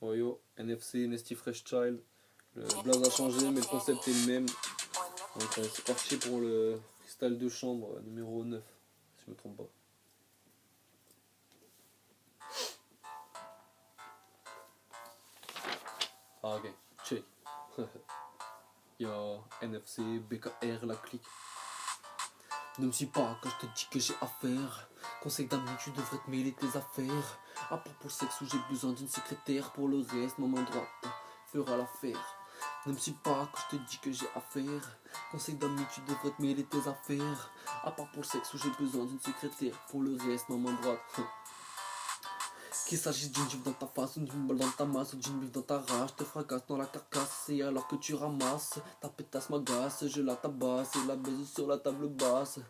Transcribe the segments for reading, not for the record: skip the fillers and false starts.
Oh yo, NFC, Nasty Fresh Child. Le blaze a changé, mais le concept est le même. Donc c'est parti pour le freestyle de chambre numéro 9, si je me trompe pas. Ah ok, check. Yo, NFC, BKR, la clique. Ne me suis pas quand je te dis que j'ai affaire. Conseil d'amis, tu devrais te mêler tes affaires. À part pour le sexe où j'ai besoin d'une secrétaire. Pour le reste, ma main droite fera l'affaire. Ne me suis pas quand je te dis que j'ai affaire. Conseil d'amis, tu devrais te mêler tes affaires. À part pour le sexe où j'ai besoin d'une secrétaire. Pour le reste, ma main droite. Qu'il s'agisse d'une gifle dans ta face, ou d'une balle dans ta masse, ou d'une bifle dans ta rage, te fracasse dans la carcasse, et alors que tu ramasses, ta pétasse m'agace, je la tabasse, et la baise sur la table basse.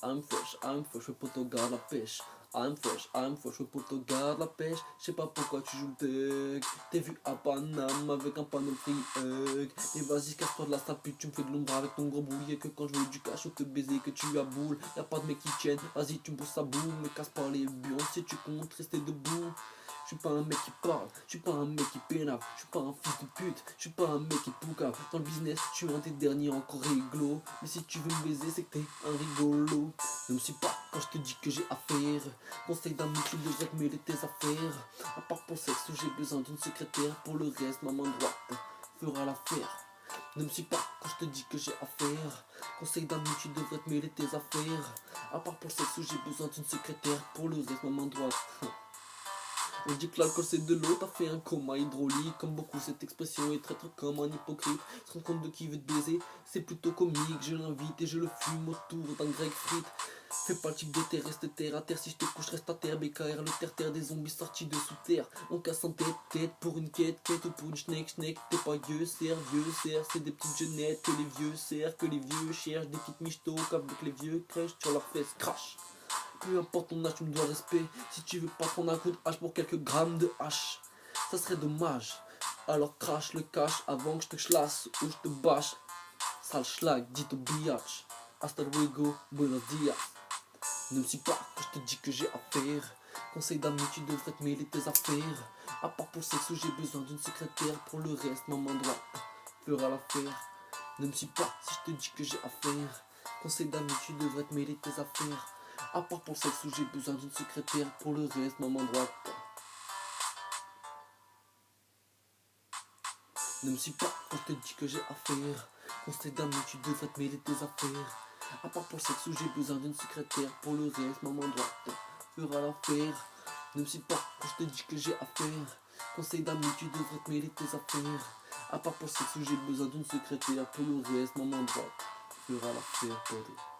I'm fresh, je poto garde la pêche. I'm fresh, je poto garde la pêche. Je sais pas pourquoi tu joues le thug. T'es vu à Paname avec un panneau free hug. Et vas-y, casse-toi de la sale pute, tu me fais de l'ombre avec ton gros bouillet. Que quand je veux du cash, ou te baiser, que tu as boule. Y'a pas de mec qui tienne, vas-y, tu me pousses sa boule. Me casse pas les buons si tu comptes rester debout. Je suis pas un mec qui parle, je suis pas un mec qui pénave, je suis pas un fils de pute, je suis pas un mec qui poucave. Dans le business, je suis un des derniers encore réglo. Mais si tu veux me baiser, c'est que t'es un rigolo. Ne me suis pas quand je te dis que j'ai affaire. Conseil d'amis, tu devrais te mêler tes affaires. À part pour le sexe où j'ai besoin d'une secrétaire. Pour le reste, ma main droite fera l'affaire. Ne me suis pas quand je te dis que j'ai affaire. Conseil d'amis, tu devrais te mêler tes affaires. À part pour le sexe où j'ai besoin d'une secrétaire. Pour le reste, ma main droite. On dit que l'alcool c'est de l'eau, t'as fait un coma hydraulique. Comme beaucoup cette expression est traître comme un hypocrite. Se rendre compte de qui veut te baiser, c'est plutôt comique. Je l'invite et je le fume autour d'un grec frite. Fais pas le type de terre, reste terre à terre. Si je te couche, reste à terre. BKR, le terre-terre des zombies sortis de sous terre. On casse en tête pour une quête ou pour une schneck. T'es pas vieux serre, c'est des petites jeunettes que les vieux serrent, que les vieux cherchent. Des petites michtos qu'avec les vieux crèchent sur leur fesse, crash. Peu importe ton âge, tu me dois respect. Si tu veux pas prendre un coup de hache pour quelques grammes de hache, ça serait dommage. Alors crache le cash avant que je te chlasse ou je te bâche. Sale schlag, dit au biatch. Hasta luego, buenos dias. Ne me suis pas quand je te dis que j'ai affaire. Conseil d'amis, tu devrais te mêler tes affaires. À part pour le sexe où j'ai besoin d'une secrétaire. Pour le reste, ma main droite fera l'affaire. Ne me suis pas si je te dis que j'ai affaire. Conseil d'amis, tu devrais te mêler tes affaires. À part pour le sexe où j'ai besoin d'une secrétaire. Pour le reste, ma main droite. Ne me suis pas quand je te dis que j'ai affaire. Conseil d'amis, tu devrais te mêler tes affaires. À part pour le sexe où j'ai besoin d'une secrétaire. Pour le reste, ma main droite fera l'affaire. Ne me suis pas quand je te dis que j'ai affaire. Conseil d'amis, tu devrais te mêler tes affaires. À part pour le sexe où j'ai besoin d'une secrétaire. Pour le reste, ma main droite fera l'affaire.